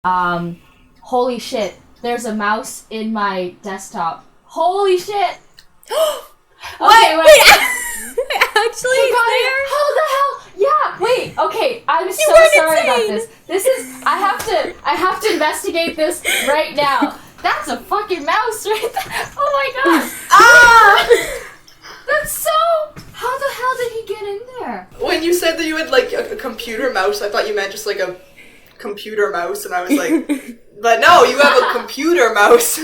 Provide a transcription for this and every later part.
Holy shit, there's a mouse in my desktop. Holy shit! Wait. Actually, there? How the hell? Yeah, wait, okay, I'm so sorry about this. I have to investigate this right now. That's a fucking mouse right there. Oh my god. That's so... How the hell did he get in there? When you said that you had, like, a computer mouse, I thought you meant just, like, a computer mouse, and I was like, but no, you have a computer mouse.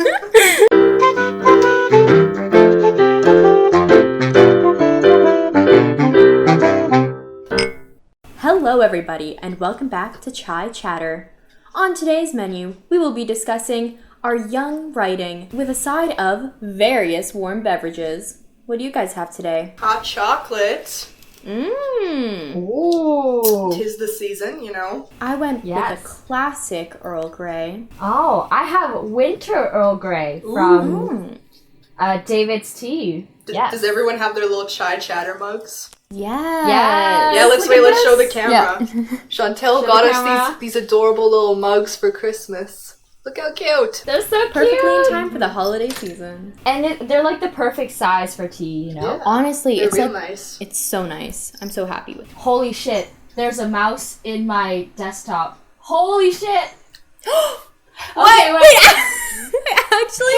Hello everybody, and welcome back to Chai Chatter. On today's menu, we will be discussing our young writing with a side of various warm beverages. What do you guys have today? Hot chocolate. Ooh. 'Tis the season, you know. I went with a classic Earl Grey. Oh, I have winter Earl Grey from David's Tea. Does everyone have their little Chai Chatter mugs? Yeah. Yeah, let's show the camera. Yeah. Chantal got us these adorable little mugs for Christmas. Look how cute. They're so cute. Perfectly in time for the holiday season. And they're like the perfect size for tea, you know? Yeah. Honestly, they're it's real like, nice. It's so nice. I'm so happy with it. Holy shit, there's a mouse in my desktop. Holy shit! Wait. Actually,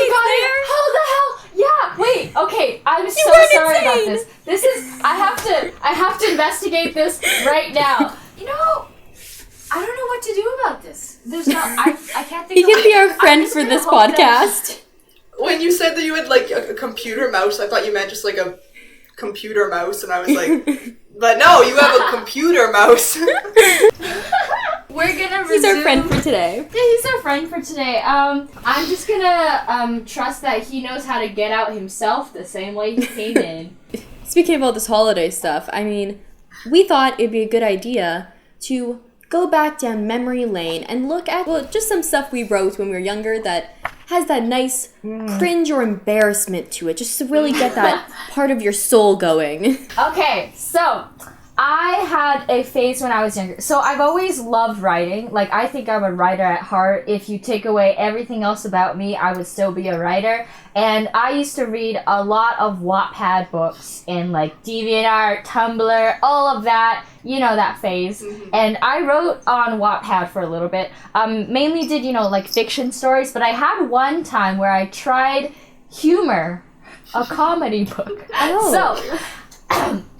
there? How the hell? Yeah, wait, okay, I'm so sorry about this. I have to investigate this right now. You know, I don't know what to do about this. There's no, I can't think He can be our friend for this podcast. When you said that you had, like, a computer mouse, I thought you meant just, like, a computer mouse, and I was like, but no, you have a computer mouse. We're gonna resume. He's our friend for today. Yeah, he's our friend for today. I'm just gonna trust that he knows how to get out himself the same way he came in. Speaking of all this holiday stuff, I mean, we thought it'd be a good idea to go back down memory lane and look at, well, just some stuff we wrote when we were younger that has that nice cringe or embarrassment to it, just to really get that part of your soul going. Okay, so I had a phase when I was younger. So I've always loved writing. Like, I think I'm a writer at heart. If you take away everything else about me, I would still be a writer. And I used to read a lot of wattpad books and, like, DeviantArt, Tumblr, all of that. You know, that phase. Mm-hmm. And I wrote on Wattpad for a little bit. Mainly did, like, fiction stories. But I had one time where I tried humor, a comedy book. Oh. So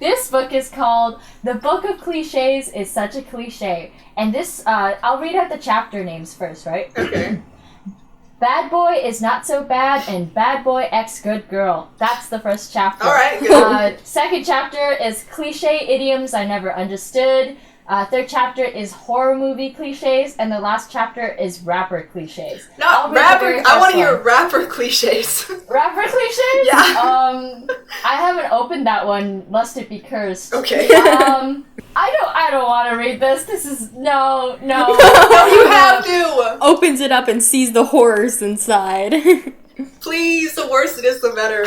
this book is called The Book of Clichés is Such a Cliché. And this, I'll read out the chapter names first, right? Okay. Bad Boy is Not So Bad and Bad Boy X Good Girl. That's the first chapter. Alright, good. Second chapter is Cliché Idioms I Never Understood. Third chapter is Horror Movie Clichés. And the last chapter is Rapper Clichés. Not rapper, I want to hear rapper cliches. Rapper clichés? Yeah. I haven't opened that one, lest it be cursed. Okay. I don't want to read this. This is, no. No, you have to! Opens it up and sees the horrors inside. Please, the worse it is, the better.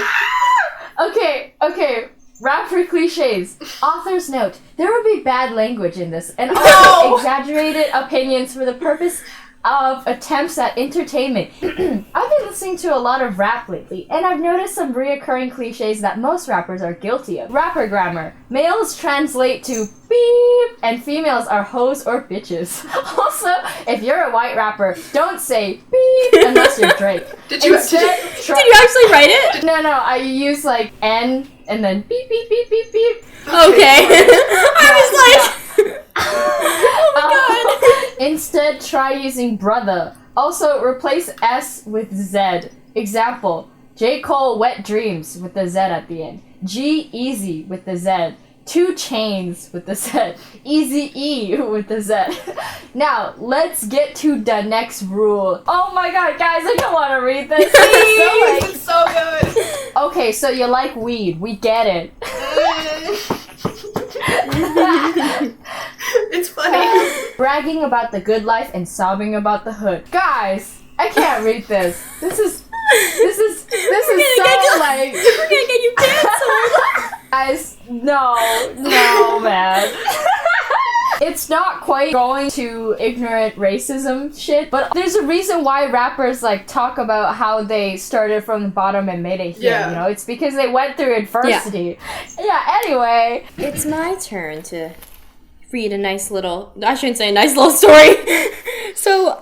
Okay. Rapper clichés. Author's note. There will be bad language in this, and also exaggerated opinions for the purpose of attempts at entertainment. I've been listening to a lot of rap lately, and I've noticed some reoccurring cliches that most rappers are guilty of. Rapper grammar. Males translate to beep, and females are hoes or bitches. Also, if you're a white rapper, don't say beep unless you're Drake. Did you actually write it? No, I use like N and then beep, beep, beep, beep, beep. Okay. I was like... Oh my god. Instead, try using brother. Also, replace S with Z. Example, J. Cole Wet Dreams with the Z at the end. G Easy with the Z. 2 Chains with the Z. Easy E with the Z. Now, let's get to the next rule. Oh my god, guys, I don't want to read this. Please, it's so good. Okay, so you like weed. We get it. It's funny. Bragging about the good life and sobbing about the hood. Guys, I can't read this. This is so like... We're gonna get you canceled. Guys, no, man. It's not quite going to ignorant racism shit, but there's a reason why rappers like talk about how they started from the bottom and made it here, you know? It's because they went through adversity. Yeah, anyway. It's my turn to read a nice little, I shouldn't say a nice little story. So,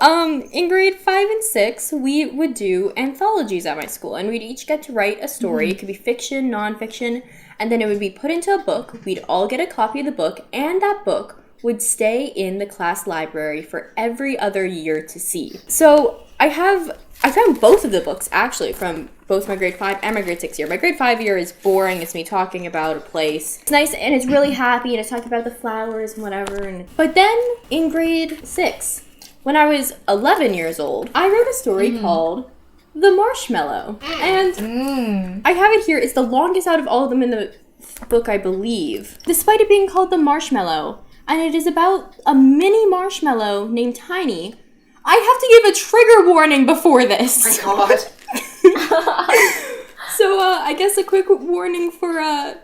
in grade 5 and 6, we would do anthologies at my school, and we'd each get to write a story. It could be fiction, nonfiction, and then it would be put into a book. We'd all get a copy of the book, and that book would stay in the class library for every other year to see. So, I found both of the books, actually, from both my grade 5 and my grade 6 year. My grade 5 year is boring. It's me talking about a place. It's nice, and it's really happy, and it's talking about the flowers and whatever. But then, in grade 6, when I was 11 years old, I wrote a story called The Marshmallow. And I have it here. It's the longest out of all of them in the book, I believe. Despite it being called The Marshmallow, and it is about a mini marshmallow named Tiny, I have to give a trigger warning before this. Oh my god. So, I guess a quick warning for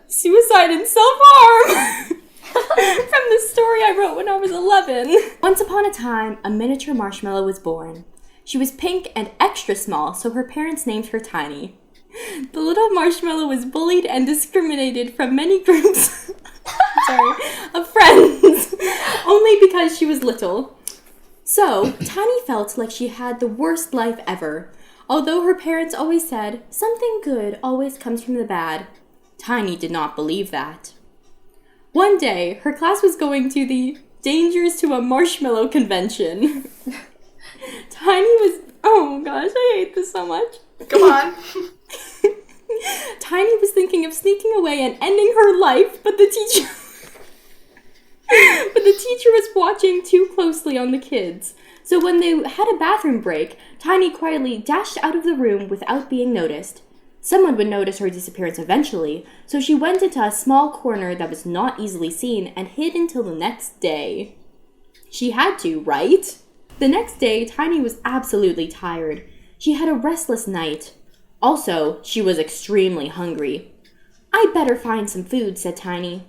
suicide and self-harm from the story I wrote when I was 11. Once upon a time, a miniature marshmallow was born. She was pink and extra small, so her parents named her Tiny. The little marshmallow was bullied and discriminated from many groups of friends, only because she was little. So, Tiny felt like she had the worst life ever. Although her parents always said, something good always comes from the bad, Tiny did not believe that. One day, her class was going to the Dangers to a Marshmallow convention. Tiny was... Oh gosh, I hate this so much. Come on. Tiny was thinking of sneaking away and ending her life, but the teacher... But the teacher was watching too closely on the kids. So when they had a bathroom break, Tiny quietly dashed out of the room without being noticed. Someone would notice her disappearance eventually, so she went into a small corner that was not easily seen and hid until the next day. She had to, right? The next day, Tiny was absolutely tired. She had a restless night. Also, she was extremely hungry. "I'd better find some food," said Tiny.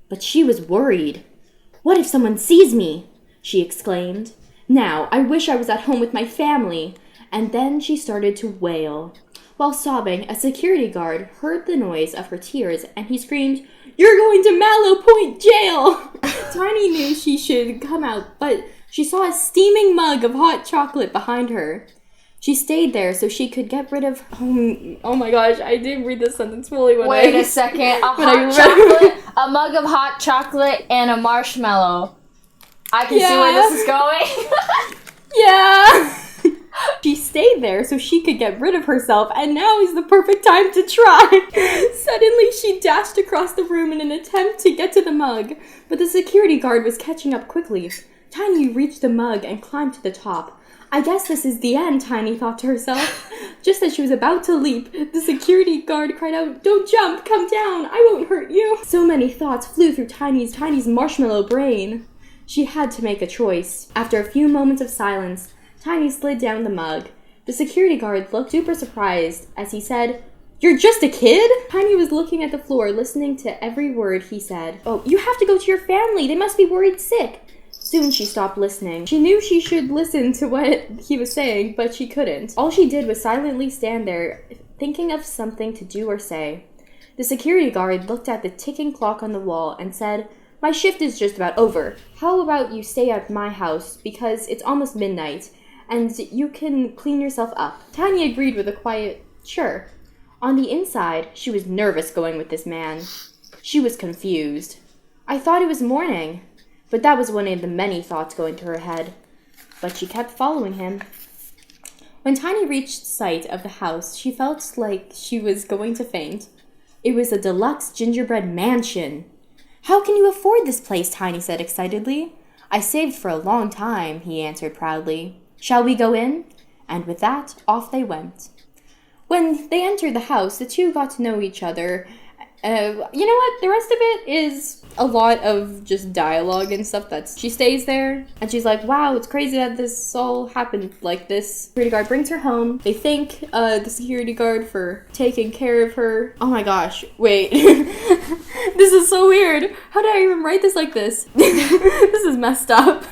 But she was worried. "What if someone sees me?" she exclaimed. "Now, I wish I was at home with my family." And then she started to wail. While sobbing, a security guard heard the noise of her tears, and he screamed, "You're going to Mallow Point Jail!" Tiny knew she should come out, but she saw a steaming mug of hot chocolate behind her. She stayed there so she could get rid of... Oh my gosh, I didn't read this sentence fully when Wait a second. A mug of hot chocolate and a marshmallow. I can see where this is going. Yeah. She stayed there so she could get rid of herself, and now is the perfect time to try. Suddenly, she dashed across the room in an attempt to get to the mug, but the security guard was catching up quickly. Tiny reached the mug and climbed to the top. "I guess this is the end," Tiny thought to herself. Just as she was about to leap, the security guard cried out, "Don't jump, come down, I won't hurt you." So many thoughts flew through Tiny's marshmallow brain. She had to make a choice. After a few moments of silence, Tiny slid down the mug. The security guard looked super surprised as he said, "You're just a kid?" Tiny was looking at the floor, listening to every word he said. "Oh, you have to go to your family. They must be worried sick." Soon she stopped listening. She knew she should listen to what he was saying, but she couldn't. All she did was silently stand there, thinking of something to do or say. The security guard looked at the ticking clock on the wall and said, "My shift is just about over. How about you stay at my house, because it's almost midnight, and you can clean yourself up." Tiny agreed with a quiet, "Sure." On the inside, she was nervous going with this man. She was confused. "I thought it was morning." But that was one of the many thoughts going through her head. But she kept following him. When Tiny reached sight of the house, she felt like she was going to faint. It was a deluxe gingerbread mansion. "How can you afford this place?" Tiny said excitedly. "I saved for a long time," he answered proudly. "Shall we go in?" And with that, off they went. When they entered the house, the two got to know each other. You know what? The rest of it is a lot of just dialogue and stuff. She stays there, and she's like, "Wow, it's crazy that this all happened like this." Security guard brings her home. They thank the security guard for taking care of her. Oh my gosh, wait. This is so weird. How did I even write this like this? This is messed up.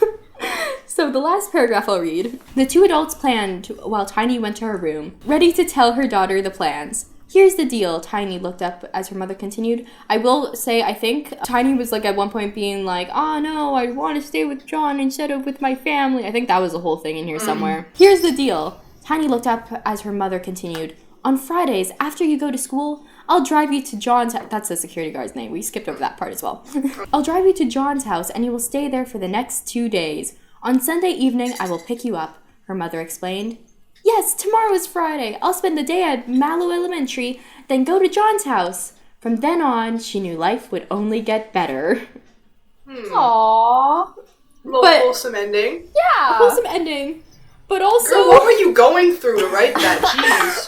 So the last paragraph I'll read. The two adults planned while Tiny went to her room, ready to tell her daughter the plans. Here's the deal, Tiny looked up as her mother continued. I will say, I think Tiny was like at one point being like, oh no, I want to stay with John instead of with my family. I think that was the whole thing in here somewhere. Here's the deal. Tiny looked up as her mother continued. On Fridays, after you go to school, I'll drive you to John's house. That's the security guard's name. We skipped over that part as well. I'll drive you to John's house and you will stay there for the next 2 days. On Sunday evening, I will pick you up, her mother explained. Yes, tomorrow is Friday. I'll spend the day at Mallow Elementary, then go to John's house. From then on, she knew life would only get better. Aww. Wholesome ending. Yeah. Wholesome ending. But also... Girl, what were you going through to write that? Jeez.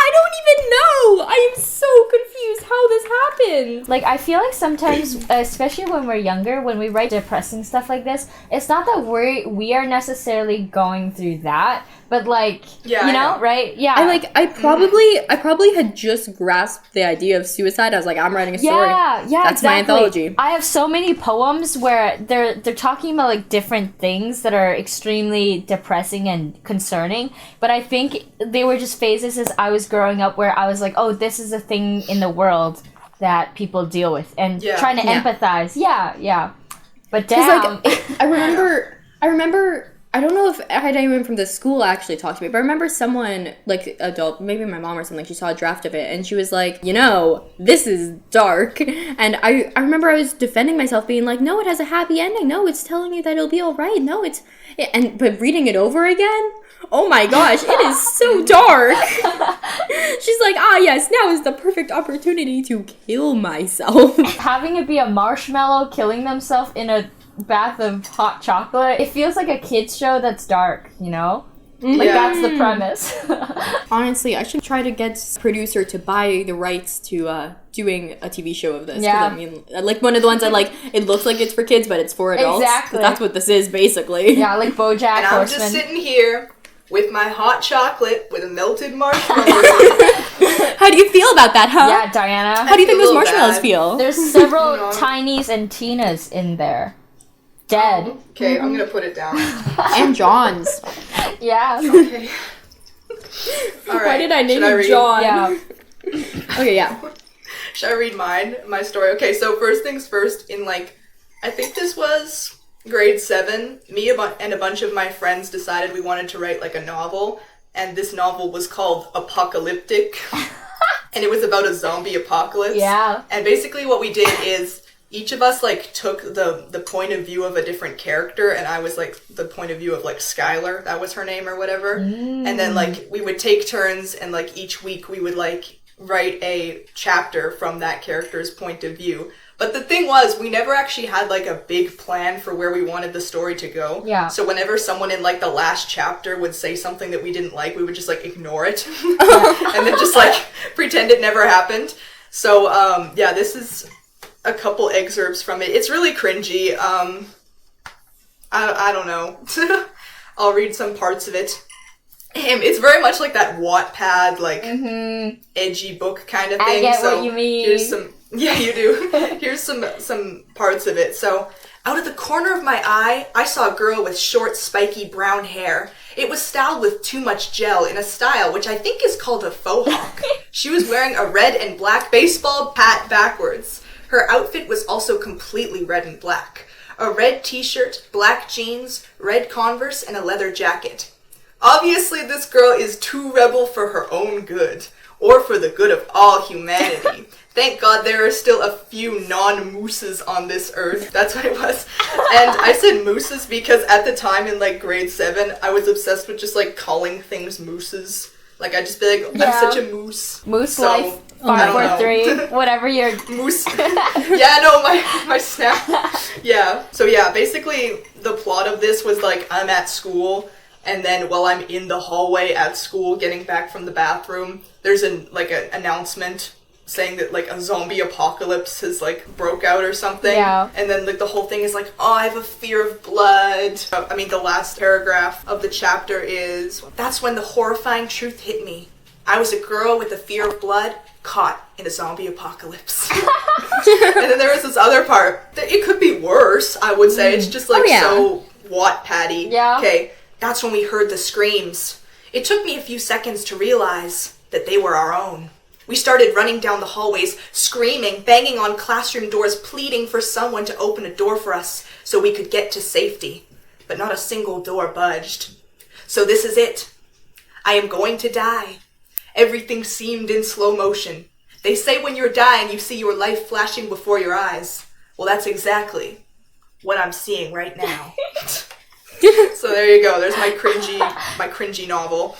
I don't even know. I am so confused how this happened. Like, I feel like sometimes, especially when we're younger, when we write depressing stuff like this, it's not that we are necessarily going through that, but like, Yeah, you I know, know. right? Yeah. I probably had just grasped the idea of suicide. I was like, I'm writing a story. Yeah, That's exactly. my anthology. I have so many poems where they're talking about like different things that are extremely depressing and concerning, but I think they were just phases as I was growing up where I was like, oh, this is a thing in the world that people deal with and trying to empathize. Yeah. But damn. Like, I remember, I don't know if I had anyone from the school actually talk to me, but I remember someone, like, adult, maybe my mom or something, she saw a draft of it, and she was like, you know, this is dark. And I remember I was defending myself, being like, no, it has a happy ending. No, it's telling you that it'll be all right. No, but reading it over again, oh my gosh, it is so dark. She's like, yes, now is the perfect opportunity to kill myself. Having it be a marshmallow killing themselves in a bath of hot chocolate, it feels like a kid's show that's dark, you know? Like, that's the premise. Honestly, I should try to get producer to buy the rights to doing a TV show of this. Yeah. I mean, like one of the ones that like it looks like it's for kids, but it's for adults. Exactly. 'Cause that's what this is basically. Yeah, like BoJack And I'm Horseman. just sitting here with my hot chocolate with a melted marshmallow. How do you feel about that, huh? Yeah, Diana. How do you think I those feel marshmallows bad. feel? There's several No. Tinies and Tinas in there. Dead. Okay, I'm gonna put it down. And John's. Yeah. Okay. Alright. Why did I name should I him read? John? Yeah. Okay, yeah. Should I read my story? Okay, so first things first, in like, I think this was grade 7, me and a bunch of my friends decided we wanted to write like a novel, and this novel was called Apocalyptic, and it was about a zombie apocalypse. Yeah. And basically what we did is each of us like took the point of view of a different character, and I was like the point of view of like Skylar, that was her name or whatever. And then like we would take turns, and like each week we would like write a chapter from that character's point of view. But the thing was, we never actually had like a big plan for where we wanted the story to go. Yeah. So whenever someone in like the last chapter would say something that we didn't like, we would just like ignore it and then just like pretend it never happened. So yeah, this is a couple excerpts from it. It's really cringy. I don't know. I'll read some parts of it. It's very much like that Wattpad, like edgy book kind of thing. I get so what you mean. Here's some. Yeah, you do. Here's some parts of it. So, out of the corner of my eye, I saw a girl with short, spiky brown hair. It was styled with too much gel in a style which I think is called a faux hawk. She was wearing a red and black baseball hat backwards. Her outfit was also completely red and black. A red t-shirt, black jeans, red Converse, and a leather jacket. Obviously, this girl is too rebel for her own good, or for the good of all humanity. Thank God there are still a few non-mooses on this earth. That's what it was. And I said mooses because at the time in like grade 7, I was obsessed with just like calling things mooses. Like I'd just be like, I'm such a moose. Moose So, life, I don't know. 543, whatever your... Moose. Yeah, no, my snap. Yeah. So yeah, basically the plot of this was like I'm at school, and then while I'm in the hallway at school getting back from the bathroom, there's an announcement saying that like a zombie apocalypse has like broke out or something. Yeah. And then like the whole thing is like, oh, I have a fear of blood. I mean, the last paragraph of the chapter is, that's when the horrifying truth hit me. I was a girl with a fear of blood caught in a zombie apocalypse. And then there was this other part that it could be worse, I would say. It's just like so Wattpad-y. Yeah. Okay, that's when we heard the screams. It took me a few seconds to realize that they were our own. We started running down the hallways, screaming, banging on classroom doors, pleading for someone to open a door for us so we could get to safety. But not a single door budged. So this is it. I am going to die. Everything seemed in slow motion. They say when you're dying, you see your life flashing before your eyes. Well, that's exactly what I'm seeing right now. So there you go. There's my cringy novel.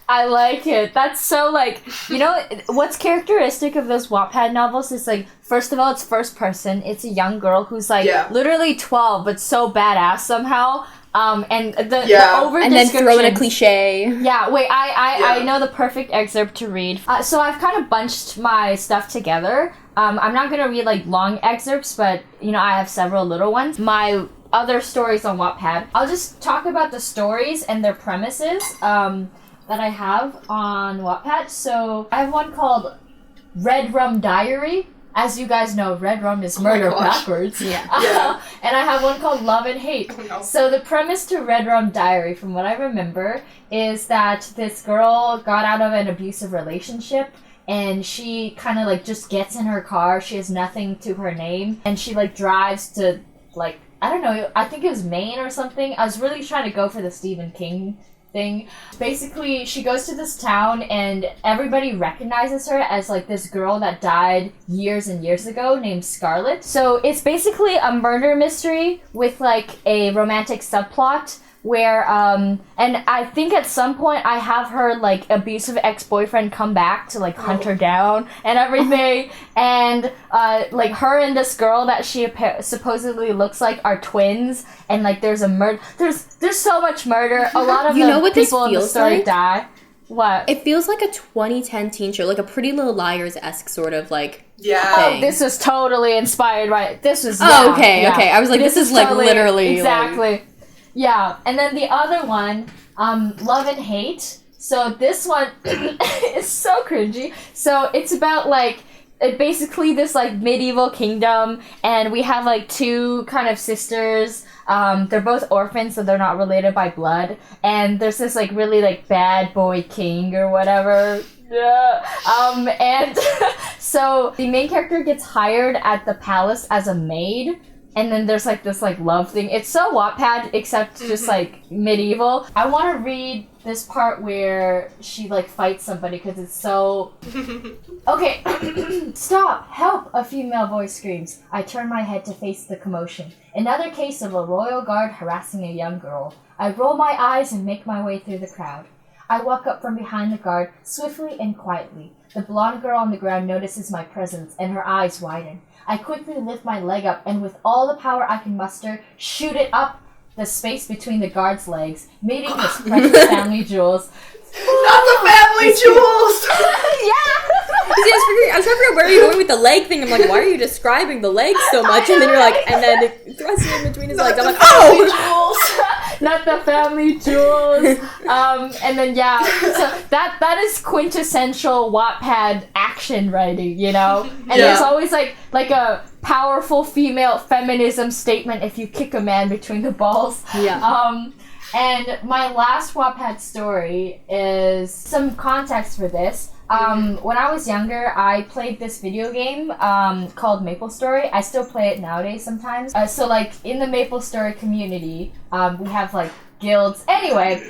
I like it. That's so, like, you know, what's characteristic of those Wattpad novels is, like, first of all, it's first person. It's a young girl who's, like, literally 12, but so badass somehow. And the over and then throw in a cliche. Yeah, wait, I know the perfect excerpt to read. So I've kind of bunched my stuff together. I'm not gonna read like long excerpts, but you know I have several little ones. My other stories on Wattpad. I'll just talk about the stories and their premises that I have on Wattpad. So I have one called Red Rum Diary. As you guys know, red rum is murder backwards. Yeah. And I have one called Love and Hate. Oh, no. So the premise to Red Rum Diary, from what I remember, is that this girl got out of an abusive relationship and she kind of like just gets in her car. She has nothing to her name. And she like drives to like, I don't know, I think it was Maine or something. I was really trying to go for the Stephen King thing. Basically, she goes to this town and everybody recognizes her as like this girl that died years and years ago named Scarlett. So it's basically a murder mystery with like a romantic subplot where and I think at some point I have her like abusive ex-boyfriend come back to like hunt her down and everything, and like her and this girl that she supposedly looks like are twins, and like there's a murder, there's so much murder. A lot of people in the story die. What? It feels like a 2010 teen show, like a Pretty Little Liars-esque sort of like thing. Oh, this is totally inspired by this was okay. I was like, this is like totally, literally exactly. like... Yeah, and then the other one, Love and Hate. So this one is so cringy. So it's about like basically this like medieval kingdom, and we have like two kind of sisters. They're both orphans, so they're not related by blood. And there's this like really like bad boy king or whatever. Yeah. And so the main character gets hired at the palace as a maid. And then there's like this like love thing. It's so Wattpad, except just like medieval. I want to read this part where she like fights somebody because it's so... Okay. Stop! Help! A female voice screams. I turn my head to face the commotion. Another case of a royal guard harassing a young girl. I roll my eyes and make my way through the crowd. I walk up from behind the guard, swiftly and quietly. The blonde girl on the ground notices my presence, and her eyes widen. I quickly lift my leg up, and with all the power I can muster, shoot it up the space between the guard's legs, meeting his precious family jewels. Not the family jewels! I was trying to figure out where you're going with the leg thing. I'm like, why are you describing the legs so much? And then you're like, and then it thrusts it in between his legs. I'm like, oh! Not the family jewels. And then so that is quintessential Wattpad action writing, you know? And there's always like a powerful female feminism statement if you kick a man between the balls. Yeah. And my last Wattpad story is some context for this. When I was younger, I played this video game called MapleStory. I still play it nowadays sometimes. So, like, in the MapleStory community, we have, like, guilds. Anyway,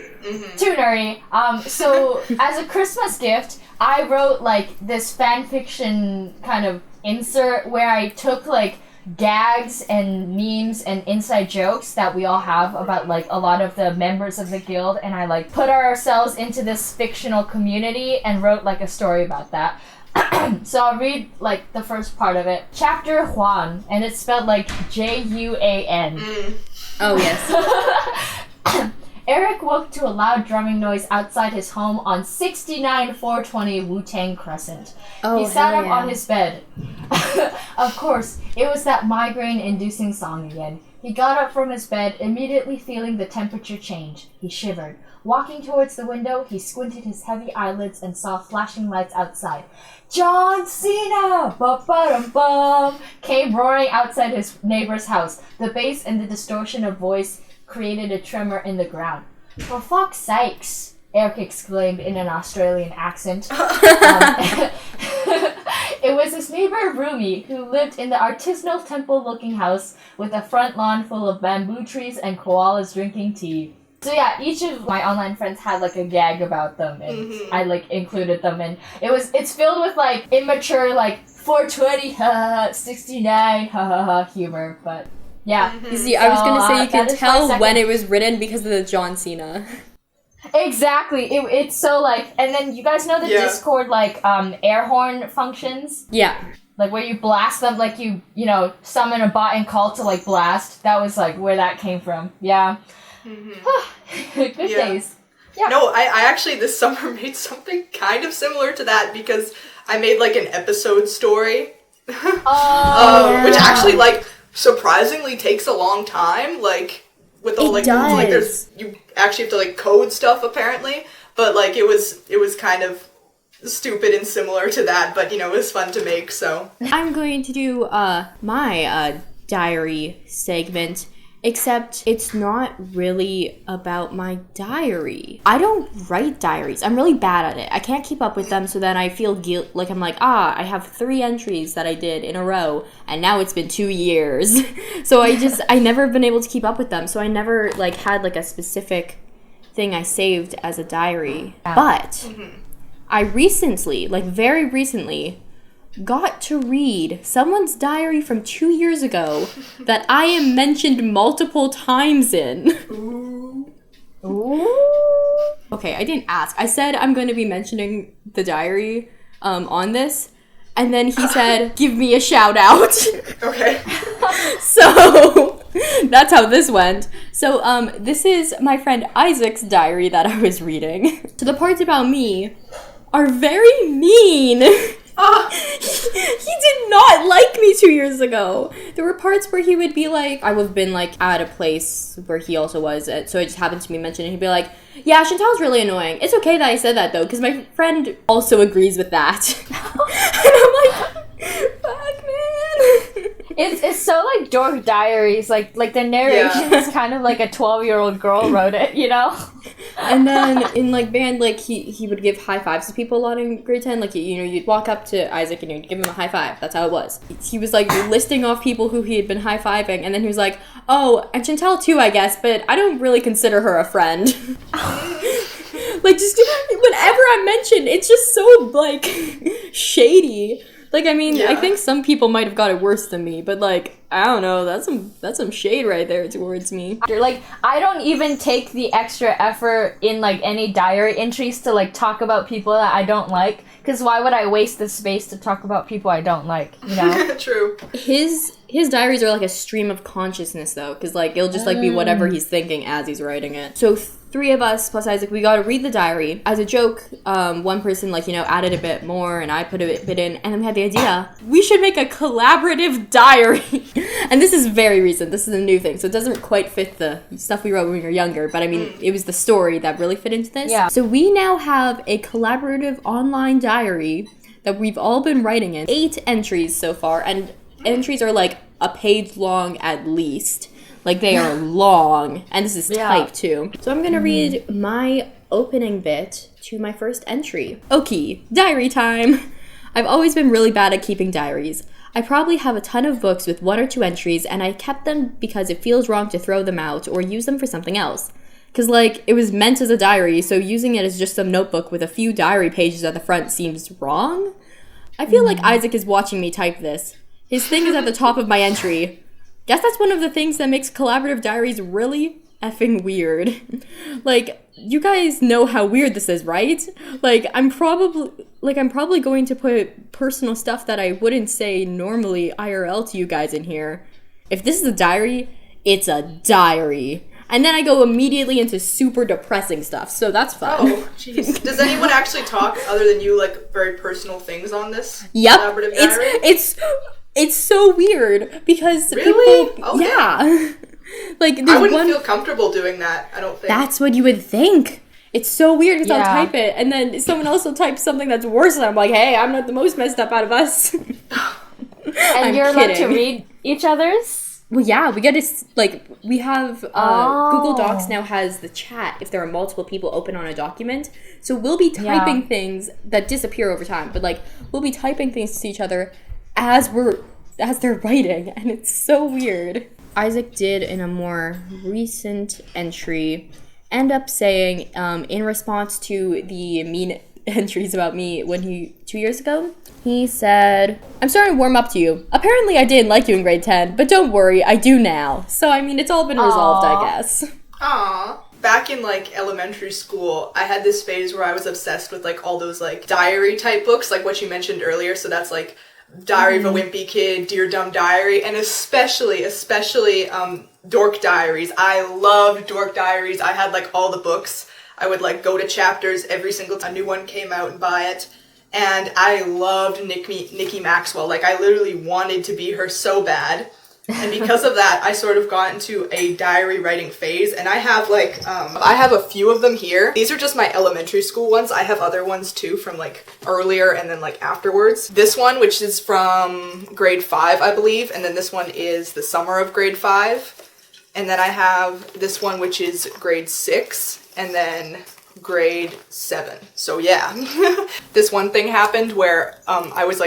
too nerdy. So, as a Christmas gift, I wrote, like, this fan fiction kind of insert where I took, like, gags and memes and inside jokes that we all have about like a lot of the members of the guild, and I like put ourselves into this fictional community and wrote like a story about that. So I'll read like the first part of it. Chapter Juan, and it's spelled like Juan. Oh yes. Eric woke to a loud drumming noise outside his home on 69420 Wu-Tang Crescent. He sat up on his bed. Of course, it was that migraine-inducing song again. He got up from his bed, immediately feeling the temperature change. He shivered. Walking towards the window, he squinted his heavy eyelids and saw flashing lights outside. John Cena! Ba-ba-dum-bum! Came roaring outside his neighbor's house. The bass and the distortion of voice created a tremor in the ground. For fuck's sakes! Eric exclaimed in an Australian accent. It was his neighbor Rumi, who lived in the artisanal temple-looking house with a front lawn full of bamboo trees and koalas drinking tea. So yeah, each of my online friends had like a gag about them, and I like included them, and it's filled with like immature like 420 69 humor, but yeah. You see, I was gonna say you can tell when it was written because of the John Cena. Exactly. It's so like, and then you guys know the Discord like air horn functions? Yeah. Like where you blast them, like you know, summon a bot and call to like blast. That was like where that came from. Yeah. Good days. Yeah. No, I actually this summer made something kind of similar to that because I made like an episode story. Which actually like surprisingly takes a long time. Like with all like you actually have to like code stuff apparently. But like it was kind of stupid and similar to that, but it was fun to make, so. I'm going to do my diary segment. Except it's not really about my diary. I don't write diaries. I'm really bad at it. I can't keep up with them, so then I feel guilt. Like I'm like, I have 3 entries that I did in a row, and now it's been 2 years. So I never been able to keep up with them. So I never like had like a specific thing I saved as a diary. But I recently, like very recently, got to read someone's diary from 2 years ago that I am mentioned multiple times in. Ooh. Okay, I didn't ask. I said I'm going to be mentioning the diary on this, and then he said, give me a shout out. Okay. So that's how this went. So this is my friend Isaac's diary that I was reading. So the parts about me are very mean. He did not like me 2 years ago. There were parts where he would be like, I would have been like at a place where he also was, so it just happened to be mentioned, and he'd be like, yeah, Chantal's really annoying. It's okay that I said that though, because my friend also agrees with that. And I'm like, fuck, man. It's so like dork diaries, like the narration is kind of like a 12-year-old girl wrote it, And then in like band, like he would give high fives to people a lot in grade 10. Like you'd walk up to Isaac and you'd give him a high five. That's how it was. He was like listing off people who he had been high fiving, and then he was like, oh, and Chantal too, I guess, but I don't really consider her a friend. Like just whenever I'm mentioned, it's just so like shady. Like, I mean, I think some people might have got it worse than me, but, like, I don't know, that's some shade right there towards me. Like, I don't even take the extra effort in, like, any diary entries to, like, talk about people that I don't like, because why would I waste the space to talk about people I don't like, True. His diaries are, like, a stream of consciousness, though, because, like, it'll just, like, be whatever he's thinking as he's writing it. So 3 of us plus Isaac, we got to read the diary. As a joke, one person, like, added a bit more, and I put a bit in, and then we had the idea, we should make a collaborative diary. And this is very recent. This is a new thing, so it doesn't quite fit the stuff we wrote when we were younger, but I mean, it was the story that really fit into this. Yeah. So we now have a collaborative online diary that we've all been writing in. 8 entries so far, and entries are, like, a page long at least. Like, they are long, and this is typed too. So I'm gonna read my opening bit to my first entry. Okay, diary time. I've always been really bad at keeping diaries. I probably have a ton of books with 1 or 2 entries, and I kept them because it feels wrong to throw them out or use them for something else. Because, like, it was meant as a diary, so using it as just some notebook with a few diary pages at the front seems wrong. I feel like Isaac is watching me type this. His thing is at the top of my entry. Guess that's one of the things that makes collaborative diaries really effing weird. Like, you guys know how weird this is, right? Like, I'm probably going to put personal stuff that I wouldn't say normally IRL to you guys in here. If this is a diary, it's a diary. And then I go immediately into super depressing stuff, so that's fun. Oh, jeez. Does anyone actually talk, other than you, like, very personal things on this collaborative diary? It's so weird, because really? people... Okay. Yeah. Like, I there's wouldn't feel comfortable doing that, I don't think. That's what you would think. It's so weird because Yeah. I'll type it, and then someone else will type something that's worse, and I'm like, hey, I'm not the most messed up out of us. And I'm you're allowed to kidding. read each other's? Well, yeah, we get to, like, we have, Oh. Google Docs now has the chat if there are multiple people open on a document. So we'll be typing things that disappear over time, but, like, we'll be typing things to each other as they're writing, and it's so weird. Isaac did, in a more recent entry, end up saying, in response to the mean entries about me 2 years ago, he said, I'm starting to warm up to you. Apparently I didn't like you in grade 10, but don't worry, I do now. So, I mean, it's all been resolved, I guess. Aww. Back in, like, elementary school, I had this phase where I was obsessed with, like, all those, like, diary type books, like what you mentioned earlier. So that's, like, Diary of a Wimpy Kid, Dear Dumb Diary, and especially, Dork Diaries. I loved Dork Diaries. I had, like, all the books. I would, like, go to chapters every single time a new one came out and buy it. And I loved Nikki Maxwell. Like, I literally wanted to be her so bad. And because of that, I sort of got into a diary writing phase. And I have, like, I have a few of them here. These are just my elementary school ones. I have other ones, too, from, like, earlier and then, like, afterwards. This one, which is from grade 5, I believe. And then this one is the summer of grade 5. And then I have this one, which is grade 6. And then grade 7. So yeah. This one thing happened where I was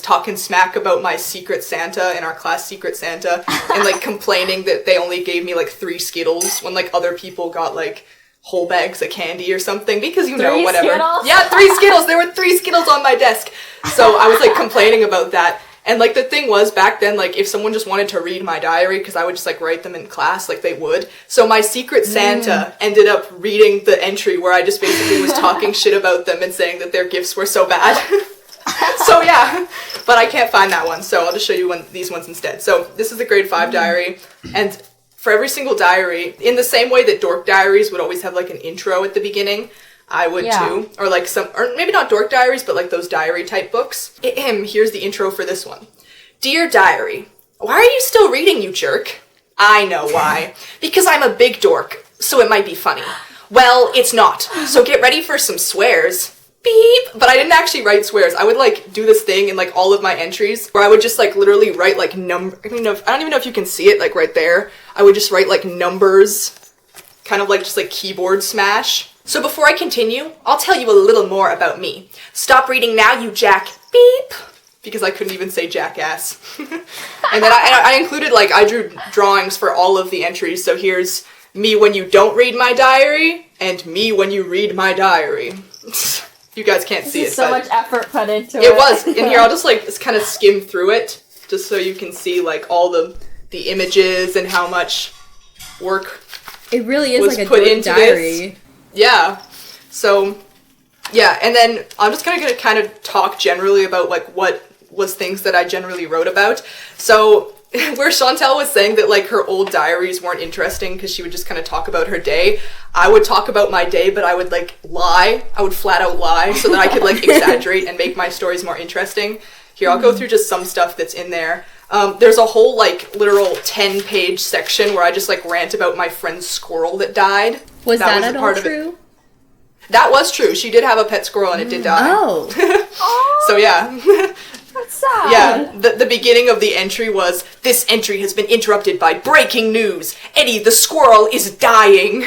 talking smack about my Secret Santa in our class Secret Santa and like complaining that they only gave me like 3 Skittles when like other people got like whole bags of candy or something because whatever. Skittles? Yeah, 3 Skittles. There were 3 Skittles on my desk. So I was like complaining about that. And, like, the thing was, back then, like, if someone just wanted to read my diary, because I would just, like, write them in class, like, they would. So my Secret Santa ended up reading the entry where I just basically was talking shit about them and saying that their gifts were so bad. So, yeah. But I can't find that one, so I'll just show you these ones instead. So, this is the grade 5 diary, and for every single diary, in the same way that Dork Diaries would always have, like, an intro at the beginning, I would too. Or like or maybe not Dork Diaries, but like those diary type books. Here's the intro for this one. Dear Diary, why are you still reading, you jerk? I know why. Because I'm a big dork, so it might be funny. Well, it's not. So get ready for some swears. Beep! But I didn't actually write swears. I would like do this thing in like all of my entries where I would just like literally write like I don't even know if you can see it like right there. I would just write like numbers, kind of like just like keyboard smash. So before I continue, I'll tell you a little more about me. Stop reading now, you jack. Beep! Because I couldn't even say jackass. And then I included, like, I drew drawings for all of the entries. So here's me when you don't read my diary, and me when you read my diary. You guys can't see it, so much effort put into it. It was. In here, I'll just, like, just kind of skim through it, just so you can see, like, all the images and how much work it really is was like a put dork into diary. This. Yeah. So, yeah, and then I'm just gonna kind of talk generally about, like, what was things that I generally wrote about. So, where Chantal was saying that, like, her old diaries weren't interesting because she would just kind of talk about her day, I would talk about my day, but I would, like, lie. I would flat out lie so that I could, like, exaggerate and make my stories more interesting. Here, I'll go through just some stuff that's in there. There's a whole, like, literal 10-page section where I just, like, rant about my friend's squirrel that died. Was that was at all true? That was true. She did have a pet squirrel and it did die. Oh. So, yeah. That's sad. Yeah, the beginning of the entry was, this entry has been interrupted by breaking news. Eddie the squirrel is dying.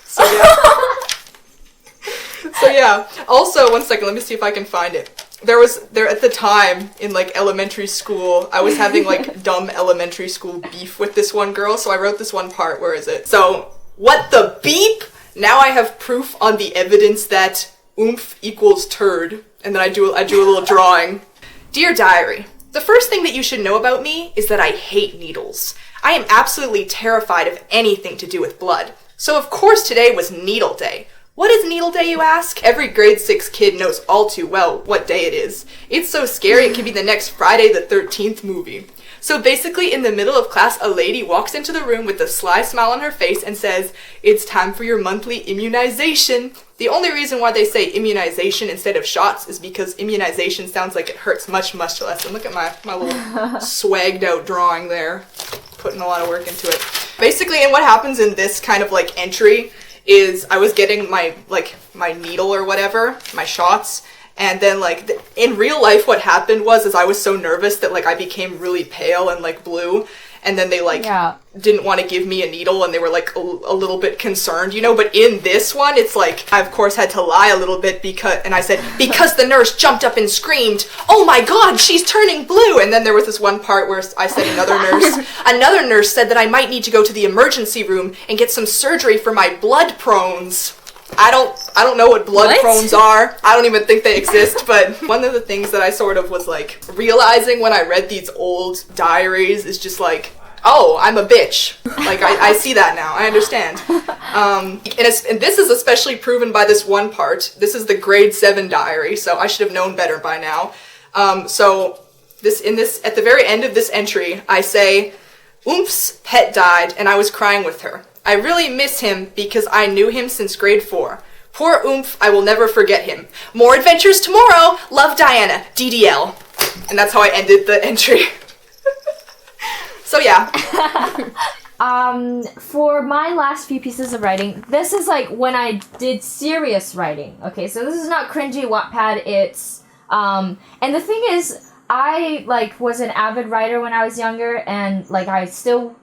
So, yeah. So, yeah. Also, one second, let me see if I can find it. There at the time, in, like, elementary school, I was having, like, dumb elementary school beef with this one girl, so I wrote this one part. Where is it? So, what the beep? Now I have proof on the evidence that oomph equals turd. And then I do a little drawing. Dear Diary, the first thing that you should know about me is that I hate needles. I am absolutely terrified of anything to do with blood. So of course today was Needle Day. What is Needle Day, you ask? Every grade 6 kid knows all too well what day it is. It's so scary it could be the next Friday the 13th movie. So basically, in the middle of class, a lady walks into the room with a sly smile on her face and says, it's time for your monthly immunization. The only reason why they say immunization instead of shots is because immunization sounds like it hurts much, much less. And look at my little swagged out drawing there. putting a lot of work into it. Basically, and what happens in this kind of like entry is I was getting my needle or whatever, my shots, and then like in real life what happened was I was so nervous that like I became really pale and like blue, and then they like didn't want to give me a needle, and they were like a little bit concerned, you know. But in this one, it's like I of course had to lie a little bit because the nurse jumped up and screamed, "Oh my God, she's turning blue!" And then there was this one part where I said another nurse said that I might need to go to the emergency room and get some surgery for my blood prones. I don't know what blood prones are. I don't even think they exist, but one of the things that I sort of was like realizing when I read these old diaries is just like, oh, I'm a bitch. Like, I see that now. I understand. And this is especially proven by this one part. This is the grade 7 diary, so I should have known better by now. So at the very end of this entry, I say, "Oomp's pet died, and I was crying with her. I really miss him because I knew him since grade 4. Poor Oomph, I will never forget him. More adventures tomorrow. Love, Diana. DDL." And that's how I ended the entry. So yeah. For my last few pieces of writing, this is like when I did serious writing. Okay, so this is not cringy Wattpad, it's, and the thing is, I, like, was an avid writer when I was younger, and, like, I still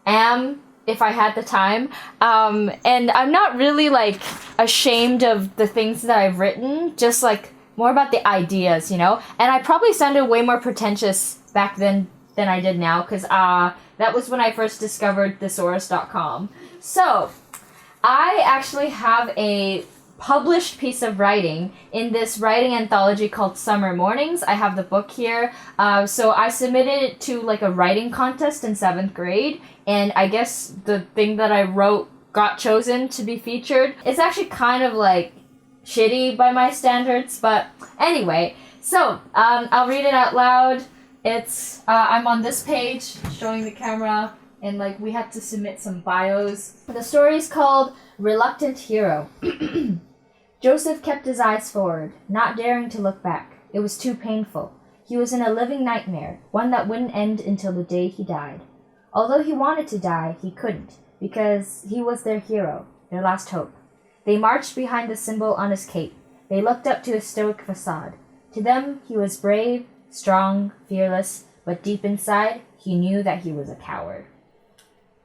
am, if I had the time, and I'm not really, like, ashamed of the things that I've written, just, like, more about the ideas, you know? And I probably sounded way more pretentious back then than I did now, because, that was when I first discovered thesaurus.com. So, I actually have a published piece of writing in this writing anthology called Summer Mornings. I have the book here. So I submitted it to like a writing contest in 7th grade, and I guess the thing that I wrote got chosen to be featured. It's actually kind of like shitty by my standards, but anyway. So I'll read it out loud. It's I'm on this page showing the camera, and like we had to submit some bios. The story is called Reluctant Hero. Joseph kept his eyes forward, not daring to look back. It was too painful. He was in a living nightmare, one that wouldn't end until the day he died. Although he wanted to die, he couldn't, because he was their hero, their last hope. They marched behind the symbol on his cape. They looked up to his stoic facade. To them, he was brave, strong, fearless, but deep inside, he knew that he was a coward.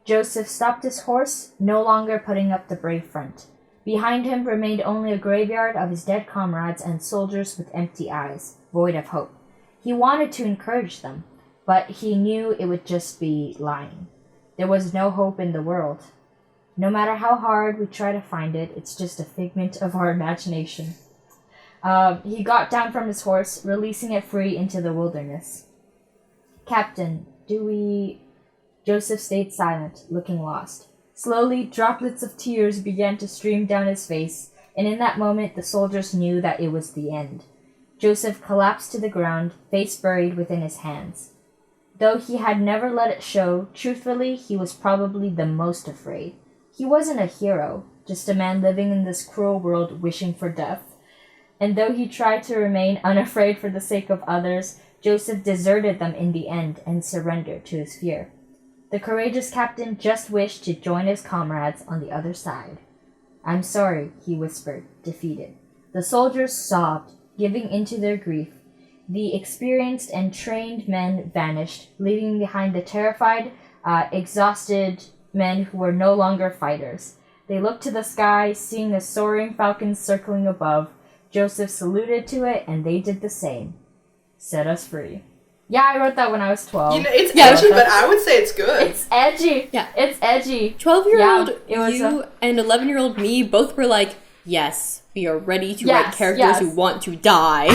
Joseph stopped his horse, no longer putting up the brave front. Behind him remained only a graveyard of his dead comrades and soldiers with empty eyes, void of hope. He wanted to encourage them, but he knew it would just be lying. There was no hope in the world. No matter how hard we try to find it, it's just a figment of our imagination. He got down from his horse, releasing it free into the wilderness. "Captain, do we..." Joseph stayed silent, looking lost. Slowly, droplets of tears began to stream down his face, and in that moment the soldiers knew that it was the end. Joseph collapsed to the ground, face buried within his hands. Though he had never let it show, truthfully, he was probably the most afraid. He wasn't a hero, just a man living in this cruel world wishing for death. And though he tried to remain unafraid for the sake of others, Joseph deserted them in the end and surrendered to his fear. The courageous captain just wished to join his comrades on the other side. "I'm sorry," he whispered, defeated. The soldiers sobbed, giving into their grief. The experienced and trained men vanished, leaving behind the terrified, exhausted men who were no longer fighters. They looked to the sky, seeing a soaring falcon circling above. Joseph saluted to it, and they did the same. "Set us free." Yeah, I wrote that when I was 12. You know, it's edgy, but I would say it's good. It's edgy. Yeah. It's edgy. 12-year-old you and 11-year-old me both were like, yes, we are ready to write characters who want to die.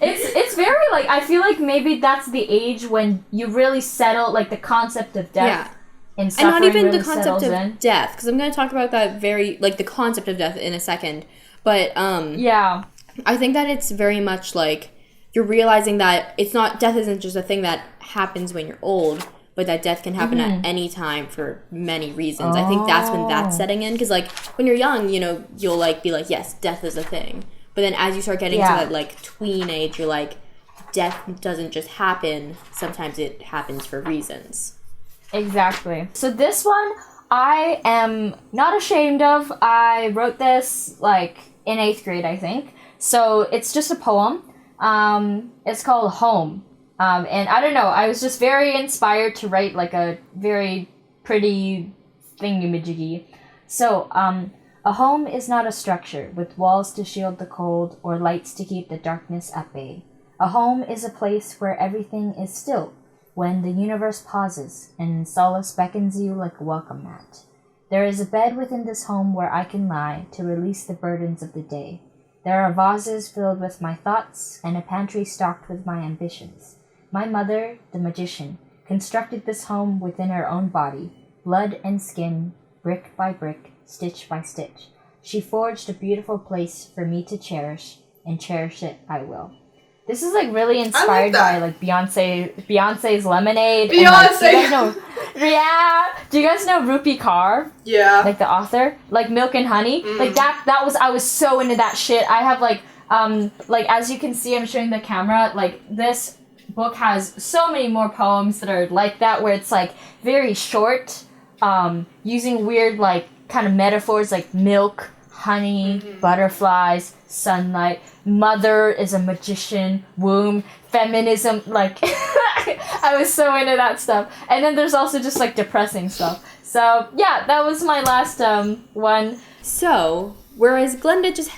It's very, like, I feel like maybe that's the age when you really settle, like, the concept of death and suffering. And not even really the concept of death, because I'm going to talk about that the concept of death in a second. But, I think that it's very much, like, you're realizing that death isn't just a thing that happens when you're old, but that death can happen at any time for many reasons. I think that's when that's setting in, because, like, when you're young, you know, you'll, like, be like, yes, death is a thing. But then as you start getting to that, like, tween age, you're like, death doesn't just happen. Sometimes it happens for reasons. Exactly. So this one, I am not ashamed of. I wrote this, like, in 8th grade, I think. So it's just a poem. It's called Home. And I don't know, I was just very inspired to write, like, a very pretty thingamajiggy. So, a home is not a structure with walls to shield the cold or lights to keep the darkness at bay. A home is a place where everything is still, when the universe pauses and solace beckons you like a welcome mat. There is a bed within this home where I can lie to release the burdens of the day. There are vases filled with my thoughts and a pantry stocked with my ambitions. My mother, the magician, constructed this home within her own body, blood and skin, brick by brick, stitch by stitch. She forged a beautiful place for me to cherish, and cherish it I will. This is like really inspired by like Beyonce's Lemonade. Beyonce. And, like, do you guys know Rupi Kaur? Yeah. Like the author, like Milk and Honey. Like I was so into that shit. I have like as you can see, I'm showing the camera. Like this book has so many more poems that are like that, where it's like very short, using weird like kind of metaphors like milk, honey, butterflies, sunlight, mother is a magician, womb, feminism, like I was so into that stuff. And then there's also just like depressing stuff. So yeah, that was my last one. So, whereas Glenda just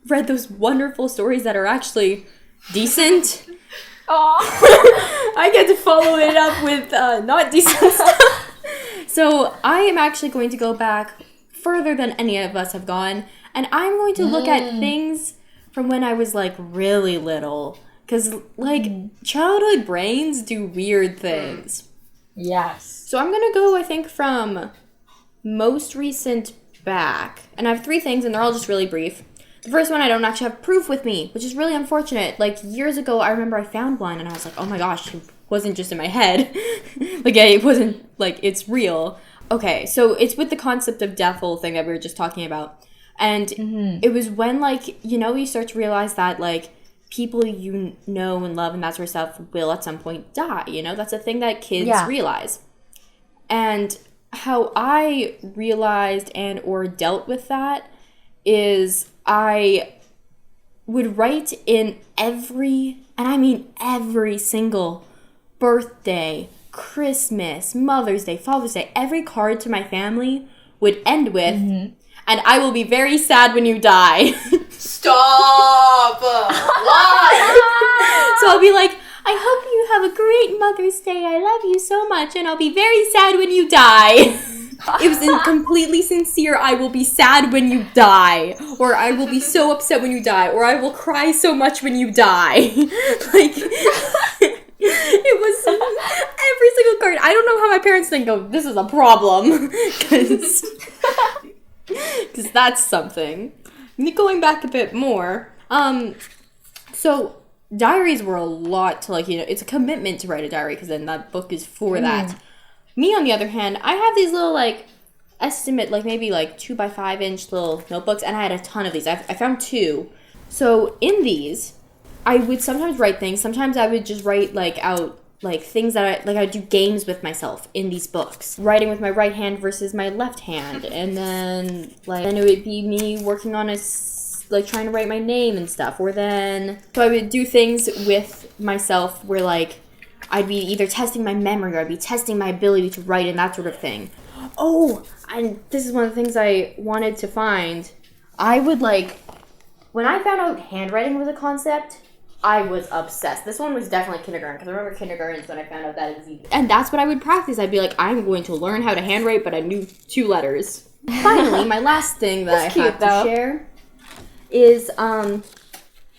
read those wonderful stories that are actually decent, I get to follow it up with not decent stuff. So I am actually going to go back further than any of us have gone, and I'm going to look at things from when I was like really little, because like childhood brains do weird things. Yes. So I'm gonna go, I think, from most recent back, and I have 3 things, and they're all just really brief. The first one, I don't actually have proof with me, which is really unfortunate. Like, years ago, I remember I found one, and I was like, oh my gosh, it wasn't just in my head. Like, it wasn't, like, it's real. Okay, so it's with the concept of death whole thing that we were just talking about. And it was when, like, you know, you start to realize that, like, people you know and love and that sort of stuff will at some point die, you know? That's a thing that kids realize. And how I realized and or dealt with that is I would write in every, and I mean every single birthday, Christmas, Mother's Day, Father's Day, every card to my family would end with, and I will be very sad when you die. Stop! Why? So I'll be like, I hope you have a great Mother's Day. I love you so much, and I'll be very sad when you die. It was completely sincere. I will be sad when you die, or I will be so upset when you die, or I will cry so much when you die. Like, it was every single card. I don't know how my parents think, oh, this is a problem, because that's something. Going back a bit more, so diaries were a lot to, like, you know, it's a commitment to write a diary, because then that book is for that. Me, on the other hand, I have these little, like, estimate, like, maybe, like, 2x5-inch little notebooks, and I had a ton of these. I found 2. So, in these, I would sometimes write things. Sometimes I would just write, like, out, like, things that I would do games with myself in these books. Writing with my right hand versus my left hand. And then, like, then it would be me working on like, trying to write my name and stuff. Or then, so I would do things with myself where, like, I'd be either testing my memory or I'd be testing my ability to write and that sort of thing. Oh, and this is one of the things I wanted to find. I would, like, when I found out handwriting was a concept, I was obsessed. This one was definitely kindergarten, because I remember kindergarten is when I found out that it was easy. And that's what I would practice. I'd be like, I'm going to learn how to handwrite, but I knew 2 letters. Finally, my last thing that I have to share is,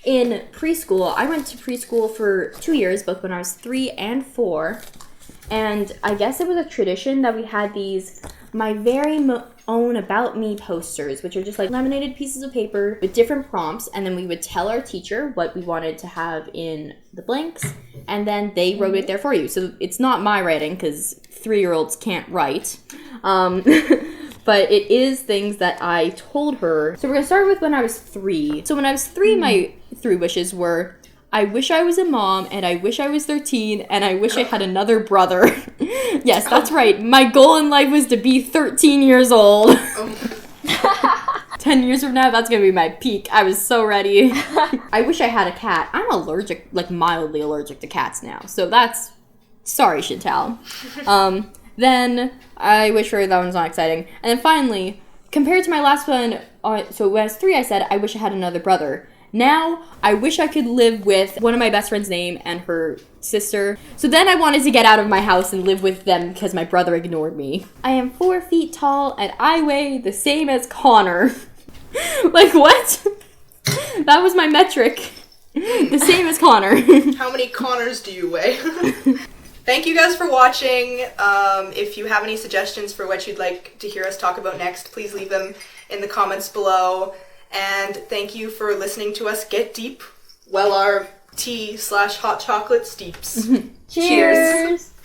in preschool, I went to preschool for 2 years, both when I was 3 and 4, and I guess it was a tradition that we had these my very own About Me posters, which are just like laminated pieces of paper with different prompts, and then we would tell our teacher what we wanted to have in the blanks, and then they wrote it there for you. So it's not my writing, because 3-year-olds can't write. But it is things that I told her. So we're going to start with when I was 3. So when I was 3, my 3 wishes were, I wish I was a mom, and I wish I was 13, and I wish I had another brother. Yes, that's right. My goal in life was to be 13 years old. 10 years from now, that's gonna be my peak. I was so ready. I wish I had a cat. I'm allergic, like mildly allergic to cats now. So that's... Sorry, Chantal. Then I wish for that one's not exciting. And then finally, compared to my last one, so when I was 3, I said, I wish I had another brother. Now, I wish I could live with one of my best friend's name and her sister. So then I wanted to get out of my house and live with them because my brother ignored me. I am 4 feet tall and I weigh the same as Connor. Like, what? That was my metric. The same as Connor. How many Connors do you weigh? Thank you guys for watching. If you have any suggestions for what you'd like to hear us talk about next, please leave them in the comments below. And thank you for listening to us get deep while our tea/hot chocolate steeps. Cheers.